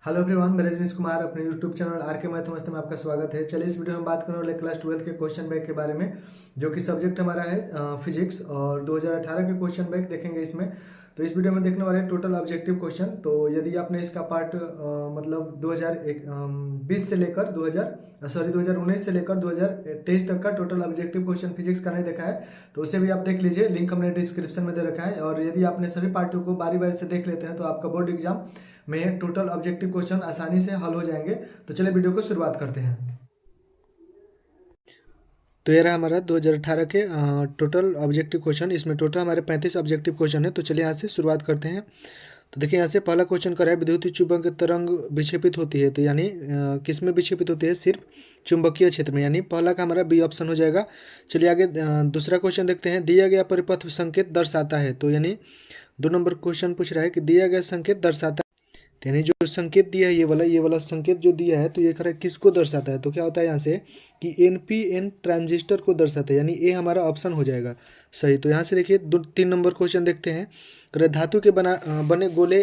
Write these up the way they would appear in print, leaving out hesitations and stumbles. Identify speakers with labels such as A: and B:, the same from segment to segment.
A: Hello everyone, मैं रजनीश कुमार अपने YouTube channel are के मैथमेटिक्स में आपका स्वागत है। चलिए इस वीडियो में बात करने वाले क्लास 12 के क्वेश्चन बैंक के बारे में, जो कि सब्जेक्ट हमारा है फिजिक्स, और 2018 के क्वेश्चन बैंक देखेंगे इसमें। तो इस वीडियो में देखने वाले हैं टोटल ऑब्जेक्टिव क्वेश्चन। तो यदि आपने इसका पार्ट मतलब 2020 से लेकर 2019 से लेकर 2023 तक का टोटल ऑब्जेक्टिव क्वेश्चन फिजिक्स का नहीं देखा है तो उसे भी आप देख लीजिए, लिंक हमने डिस्क्रिप्शन में दे रखा है। और यदि आपने सभी पार्टों को बारी बारी से देख लेते हैं तो आपका बोर्ड एग्जाम में टोटल ऑब्जेक्टिव क्वेश्चन आसानी से हल हो जाएंगे। तो चलिए वीडियो को शुरुआत करते हैं। तो ये रहा हमारा 2018 के टोटल ऑब्जेक्टिव क्वेश्चन। इसमें टोटल हमारे 35 ऑब्जेक्टिव क्वेश्चन है। तो चलिए यहाँ से शुरुआत करते हैं। तो देखिए यहाँ से पहला क्वेश्चन कर रहा है, विद्युत चुंबक तरंग विक्षेपित होती है तो यानी किस में विक्षेपित होती है? सिर्फ चुंबकीय क्षेत्र में, यानी पहला का हमारा बी ऑप्शन हो जाएगा। चलिए आगे दूसरा क्वेश्चन देखते हैं। दिया गया परिपथ संकेत दर्शाता है, तो यानी 2 नंबर क्वेश्चन पूछ रहा है कि दिया गया संकेत दर्शाता है, तो यानी जो संकेत दिया है ये वाला संकेत जो दिया है तो ये खरा किसको दर्शाता है? तो क्या होता है यहाँ से कि एनपीएन ट्रांजिस्टर को दर्शाता है, यानी ए हमारा ऑप्शन हो जाएगा सही। तो यहाँ से देखिए 3 नंबर क्वेश्चन देखते हैं। धातु के बने गोले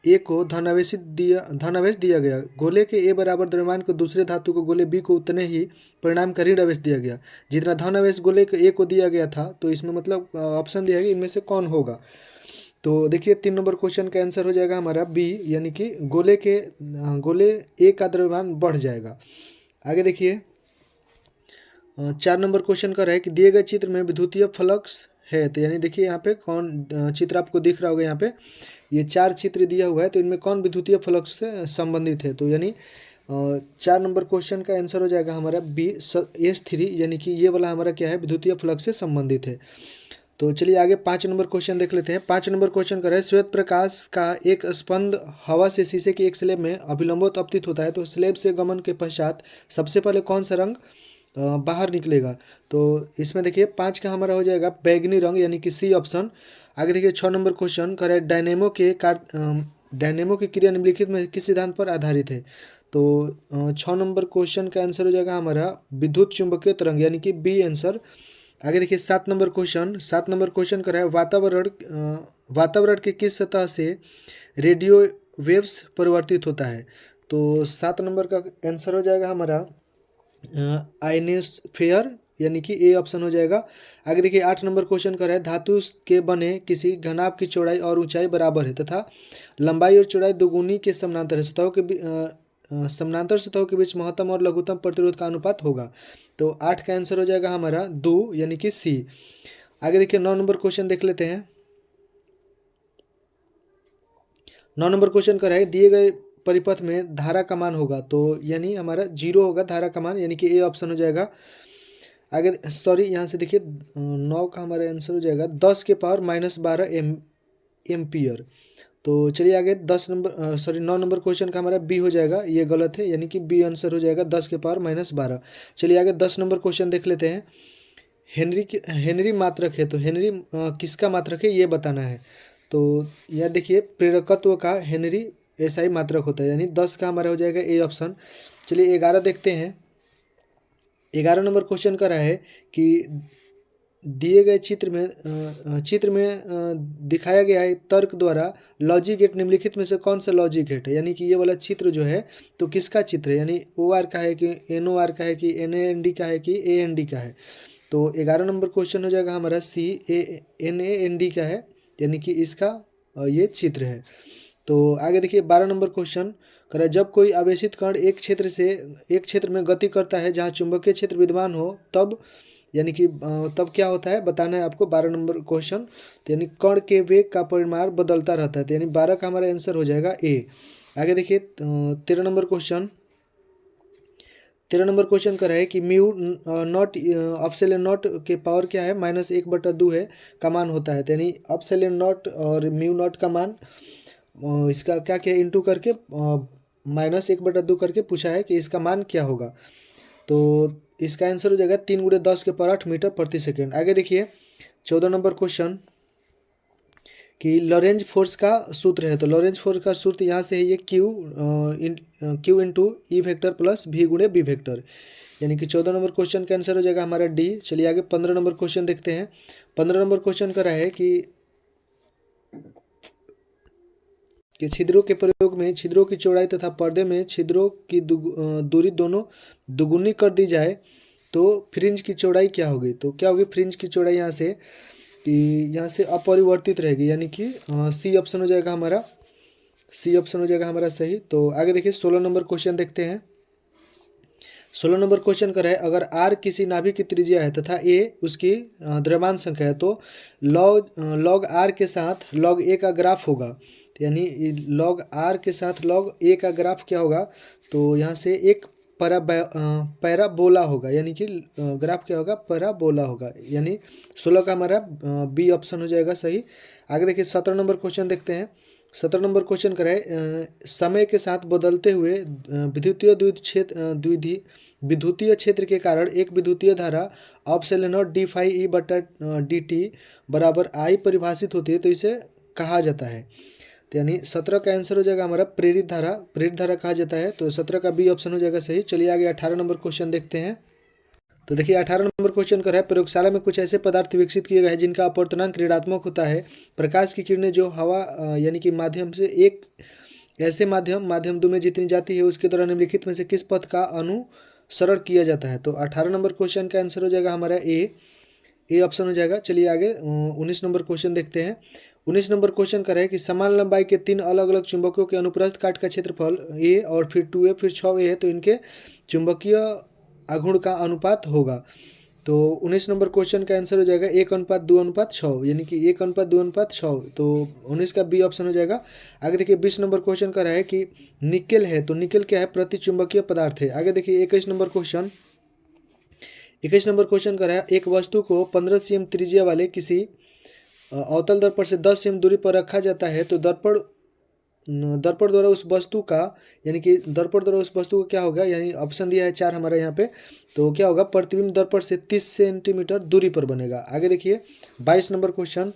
A: ए को धनावेश दिया गया। गोले के ए बराबर द्रव्यमान को दूसरे धातु को गोले बी को उतने ही परिणाम का ऋण आवेश दिया गया जितना धनावेश गोले के ए को दिया गया था। तो इसमें मतलब ऑप्शन दिया गया इनमें से कौन होगा? तो देखिए 3 नंबर क्वेश्चन का आंसर हो जाएगा हमारा बी, यानी कि गोले ए का द्रव्यमान बढ़ जाएगा। आगे देखिए 4 नंबर क्वेश्चन का है कि दिए गए चित्र में विद्युतीय फ्लक्स है, तो यानी देखिए यहाँ पे कौन चित्र आपको दिख रहा होगा। यहाँ पे ये 4 चित्र दिया हुआ है, तो इनमें कौन विद्युतीय फ्लक्स से संबंधित है? तो यानी 4 नंबर क्वेश्चन का आंसर हो जाएगा हमारा बी S3, यानी कि ये वाला हमारा क्या है, विद्युतीय फ्लक्स से संबंधित है। तो चलिए आगे 5 नंबर क्वेश्चन देख लेते हैं। 5 नंबर क्वेश्चन कर रहे हैं, श्वेत प्रकाश का एक स्पंद हवा से शीशे की एक स्लेब में अभिलंबवत अपतित होता है, तो स्लेब से गमन के पश्चात सबसे पहले कौन सा रंग बाहर निकलेगा? तो इसमें देखिए 5 का हमारा हो जाएगा बैगनी रंग, यानी कि सी ऑप्शन। आगे देखिए 6 नंबर क्वेश्चन कर रहे हैं, डायनेमो की क्रिया निम्नलिखित में किस सिद्धांत पर आधारित है? तो 6 नंबर क्वेश्चन का आंसर हो जाएगा हमारा विद्युत चुंबकीय तरंग, यानी कि बी आंसर। आगे देखिए 7 नंबर क्वेश्चन कर रहा है, वातावरण के किस सतह से रेडियो वेव्स परिवर्तित होता है? तो 7 नंबर का आंसर हो जाएगा हमारा आयनोस्फेयर, यानी कि ए ऑप्शन हो जाएगा। आगे देखिए 8 नंबर क्वेश्चन कर रहा है, धातु के बने किसी घनाभ की चौड़ाई और ऊंचाई बराबर है तथा लंबाई और चौड़ाई दोगुनी के समानांतर सत्ताओं के बीच महत्तम और लघुत्तम प्रतिरोध का अनुपात होगा। तो 8 का आंसर हो जाएगा हमारा 2, यानी कि सी। आगे देखिए 9 नंबर क्वेश्चन देख लेते हैं। 9 नंबर क्वेश्चन का है, दिए गए परिपथ में धारा का मान होगा, तो यानी हमारा 0 होगा धारा का मान, यानी कि ए ऑप्शन हो जाएगा। आगे सॉरी यहाँ से देखिए 9 का हमारा आंसर हो जाएगा 10⁻⁻12 एम्पियर। तो चलिए आगे 9 नंबर क्वेश्चन का हमारा बी हो जाएगा, ये गलत है, यानी कि बी आंसर हो जाएगा 10⁻12। चलिए आगे 10 नंबर क्वेश्चन देख लेते हैं। हेनरी मात्रक है, तो हेनरी किसका मात्रक है ये बताना है। तो यह देखिए प्रेरकत्व का हेनरी एसआई मात्रक होता है, यानी 10 का हमारा हो जाएगा ए ऑप्शन। चलिए 11 देखते हैं। 11 नंबर क्वेश्चन का रहा है कि दिए गए चित्र में दिखाया गया है तर्क द्वारा लॉजिक गेट निम्नलिखित में से कौन सा लॉजिक गेट है? यानी कि ये वाला चित्र जो है तो किसका चित्र है, यानी OR का है कि NOR का है कि NAND का है कि AND का है? तो 11 नंबर क्वेश्चन हो जाएगा हमारा CNAND का है, यानी कि इसका ये चित्र है। तो आगे देखिए 12 नंबर क्वेश्चन कर जब कोई आवेशित कण एक क्षेत्र में गति करता है जहाँ चुंबकीय क्षेत्र विद्यमान हो तब, यानी कि तब क्या होता है बताना है आपको। 12 नंबर क्वेश्चन, तो यानी कण के वेग का परिमाण बदलता रहता है, तो यानी 12 का हमारा आंसर हो जाएगा ए। आगे देखिए 13 नंबर क्वेश्चन। 13 नंबर क्वेश्चन कर रहा है कि म्यू नॉट अपसेलन नॉट के पावर क्या है, -1/2 है का मान होता है, तो यानी अपसेलन नॉट और म्यू नॉट का मान इसका क्या क्या इंटू करके -1/2 करके पूछा है कि इसका मान क्या होगा। तो इसका आंसर हो जाएगा 3×10⁸ मीटर प्रति सेकेंड। आगे देखिए 14 नंबर क्वेश्चन कि लॉरेंज फोर्स का सूत्र है, तो लॉरेंज फोर्स का सूत्र यहाँ से है ये Q into E vector plus V गुणे बी वेक्टर, यानी कि 14 नंबर क्वेश्चन का आंसर हो जाएगा हमारा डी। चलिए आगे 15 नंबर क्वेश्चन देखते हैं। 15 नंबर क्वेश्चन का रहा है कि कि छिद्रों के प्रयोग में छिद्रों की चौड़ाई तथा पर्दे में छिद्रों की दूरी दोनों दुगुनी कर दी जाए तो फ्रिंज की चौड़ाई क्या होगी। तो क्या होगी फ्रिंज की चौड़ाई यहाँ से कि यहाँ से अपरिवर्तित रहेगी, यानी कि सी ऑप्शन हो जाएगा हमारा, सी ऑप्शन हो जाएगा हमारा सही। तो आगे देखिए 16 नंबर क्वेश्चन देखते हैं। 16 नंबर क्वेश्चन कर रहा है अगर आर किसी नाभिक की त्रिज्या है तथा ए उसकी द्रव्यमान संख्या है तो लॉग आर के साथ लॉग ए का ग्राफ होगा। तो यानी लॉग आर के साथ लॉग ए का ग्राफ क्या होगा, तो यहाँ से एक पैराबोला होगा, यानी कि ग्राफ क्या होगा पैराबोला होगा, यानी 16 का हमारा बी ऑप्शन हो जाएगा सही। आगे देखिए 17 नंबर क्वेश्चन देखते हैं। 17 नंबर क्वेश्चन कराए समय के साथ बदलते हुए विद्युतीय क्षेत्र के कारण एक विद्युतीय धारा अपसेलेनॉट डी फाई ई बटा डी टी बराबर आई परिभाषित होती है, तो इसे कहा जाता है। तो यानी 17 का आंसर हो जाएगा हमारा प्रेरित धारा कहा जाता है, तो 17 का बी ऑप्शन हो जाएगा सही। चलिए आगे 18 नंबर क्वेश्चन देखते हैं। तो देखिए 18 नंबर क्वेश्चन कर रहा है प्रयोगशाला में कुछ ऐसे पदार्थ विकसित किए गए हैं जिनका अपवर्तनांक ऋणात्मक होता है। प्रकाश की किरणें जो हवा यानी कि माध्यम से एक ऐसे माध्यम दो में जितनी जाती है उसके द्वारा निम्नलिखित में से किस पथ का अनुसरण किया जाता है। तो 18 नंबर क्वेश्चन का आंसर हो जाएगा हमारा ए ऑप्शन हो जाएगा। चलिए आगे 19 नंबर क्वेश्चन देखते हैं। 19 नंबर क्वेश्चन कर रहा है कि समान लंबाई के 3 अलग अलग चुंबकों के अनुप्रस्थ काट का क्षेत्रफल ए और फिर 2a फिर 6a है, तो इनके चुंबकीय आघूर्ण का अनुपात होगा। तो 19 नंबर क्वेश्चन का आंसर हो जाएगा 1:2:6, यानी कि 1:2:6, तो 19 का बी ऑप्शन हो जाएगा। आगे देखिए 20 नंबर क्वेश्चन का रहा है कि निकेल है, तो निकेल क्या है प्रति चुंबकीय पदार्थ है। आगे देखिए 21 नंबर क्वेश्चन का रहा है एक वस्तु को 15 cm त्रिज्या वाले किसी अवतल दर्पण से 10 cm दूरी पर रखा जाता है, तो दर्पण द्वारा उस वस्तु का यानी कि दर्पण द्वारा उस वस्तु का क्या होगा, यानी ऑप्शन दिया है 4 हमारा यहाँ पे, तो क्या होगा प्रतिबिंब दर्पण से 30 सेंटीमीटर दूरी पर बनेगा। आगे देखिए 22 नंबर क्वेश्चन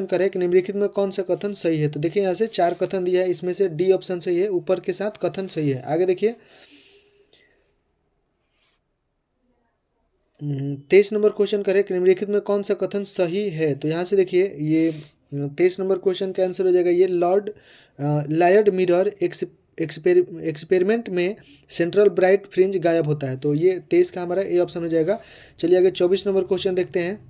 A: करें कि निम्नलिखित में कौन सा कथन सही है। तो देखिए यहाँ से 4 कथन दिया है, इसमें से डी ऑप्शन सही है, ऊपर के साथ कथन सही है। आगे देखिए 23 नंबर क्वेश्चन करें कि निम्नलिखित में कौन सा कथन सही है। तो यहाँ से देखिए ये 23 नंबर क्वेश्चन का आंसर हो जाएगा ये लायड मिरर एक्सपेरिमेंट में सेंट्रल ब्राइट फ्रिंज गायब होता है, तो ये 23 का हमारा ए ऑप्शन हो जाएगा। चलिए आगे 24 नंबर क्वेश्चन देखते हैं।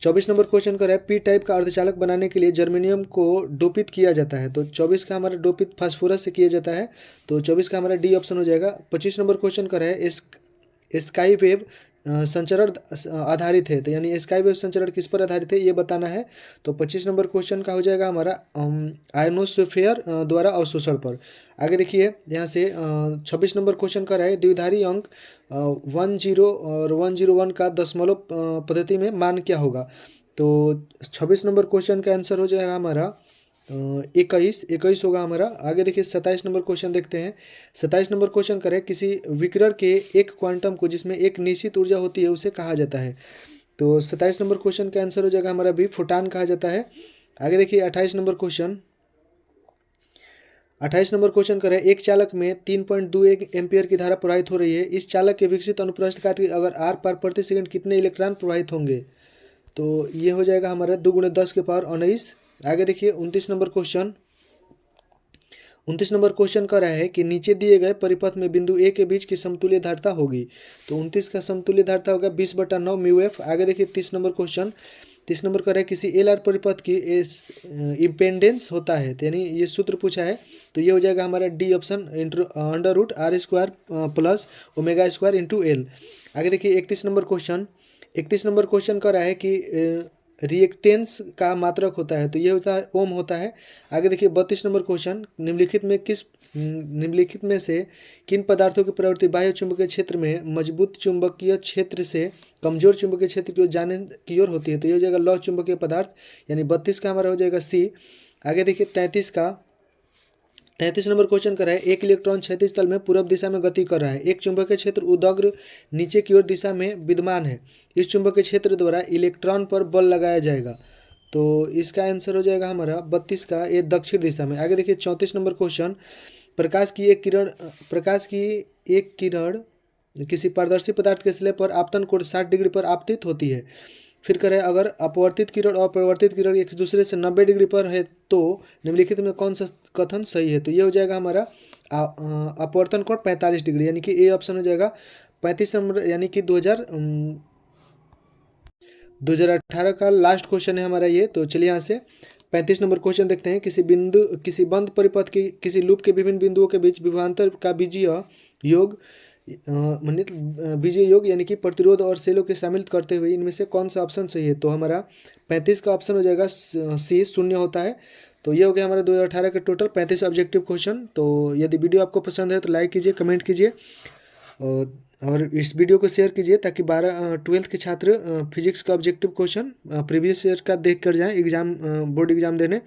A: 24 नंबर क्वेश्चन कर रहा है पी टाइप का अर्धचालक बनाने के लिए जर्मेनियम को डोपित किया जाता है, तो 24 का हमारा डोपित फास्फोरस से किया जाता है, तो 24 का हमारा डी ऑप्शन हो जाएगा। 25 नंबर क्वेश्चन कर रहा है स्काई वेव संचरण आधारित है, तो यानी स्काई वेव संचरण किस पर आधारित है ये बताना है, तो 25 नंबर क्वेश्चन का हो जाएगा हमारा आयनोस्फीयर द्वारा अवशोषण पर। आगे देखिए यहाँ से 26 नंबर क्वेश्चन का है द्विधारी अंक 10 और 101 का दशमलव पद्धति में मान क्या होगा। तो 26 नंबर क्वेश्चन का आंसर हो जाएगा हमारा 21 होगा हमारा। आगे देखिए 27 नंबर क्वेश्चन देखते हैं। 27 नंबर क्वेश्चन करें किसी विकिरण के एक क्वांटम को जिसमें एक निश्चित ऊर्जा होती है उसे कहा जाता है, तो 27 नंबर क्वेश्चन का आंसर हो जाएगा हमारा भी फोटान कहा जाता है। आगे देखिए 28 नंबर क्वेश्चन करें एक चालक में 3.21 एम्पियर की धारा प्रवाहित हो रही है, इस चालक के विकसित अनुप्रस्थ काट के अगर आर पार प्रति सेकंड कितने इलेक्ट्रॉन प्रवाहित होंगे, तो ये हो जाएगा हमारा 2 × 10⁻19। आगे देखिए 29 नंबर क्वेश्चन कर रहा है कि नीचे दिए गए परिपथ में बिंदु ए के बीच की समतुल्य धारिता होगी, तो 29 का समतुल्य धारिता होगा 20/9 μF। आगे देखिए 30 नंबर क्वेश्चन कर रहा है किसी एल आर परिपथ की इम्पेंडेंस होता है, तो यानी ये सूत्र पूछा है, तो ये हो जाएगा हमारा D option √r² plus ω² × L। आगे देखिए 31 नंबर क्वेश्चन कर रहा है कि रिएक्टेंस का मात्रक होता है, तो ये होता है ओम होता है। आगे देखिए 32 नंबर क्वेश्चन निम्नलिखित में से किन पदार्थों की प्रवृत्ति बाह्य चुंबकीय क्षेत्र में मजबूत चुंबकीय क्षेत्र से कमजोर चुंबकीय क्षेत्र की ओर जाने की ओर होती है, तो ये हो जाएगा लौह चुंबकीय पदार्थ, यानी 32 का हमारा हो जाएगा सी। आगे देखिए 33 नंबर क्वेश्चन कर रहा है एक इलेक्ट्रॉन क्षैतिज तल में पूर्व दिशा में गति कर रहा है, एक चुंबकीय क्षेत्र उदग्र नीचे की ओर दिशा में विद्यमान है, इस चुंबकीय क्षेत्र द्वारा इलेक्ट्रॉन पर बल लगाया जाएगा, तो इसका आंसर हो जाएगा हमारा 32 का ये दक्षिण दिशा में। आगे देखिए 34 नंबर क्वेश्चन प्रकाश की एक किरण किसी पारदर्शी पदार्थ के स्लैब पर आपतन कोण 60 डिग्री पर आपतित होती है, फिर कह रहे हैं अगर अपवर्तित किरण और परावर्तित किरण एक दूसरे से 90 डिग्री पर है तो निम्नलिखित में कौन सा कथन सही है। तो ये हो जाएगा हमारा अपवर्तन कोण 45 डिग्री, यानी कि ए ऑप्शन हो जाएगा 35 नंबर, यानी कि 2018 का लास्ट क्वेश्चन है हमारा ये। तो चलिए यहाँ से 35 नंबर क्वेश्चन देखते हैं। किसी बंद परिपथ की किसी लूप के विभिन्न बिंदुओं के बीच विभवांतर का बीजीय योग बीजीय योग यानी कि प्रतिरोध और सेलों के शामिल करते हुए इनमें से कौन सा ऑप्शन सही है। तो हमारा 35 का ऑप्शन हो जाएगा सी, शून्य होता है। तो ये हो गया हमारा 2018 के टोटल 35 ऑब्जेक्टिव क्वेश्चन। तो यदि वीडियो आपको पसंद है तो लाइक कीजिए, कमेंट कीजिए और इस वीडियो को शेयर कीजिए ताकि 12वीं के छात्र फिजिक्स का ऑब्जेक्टिव क्वेश्चन प्रीवियस ईयर का देख कर जाएँ बोर्ड एग्जाम देने।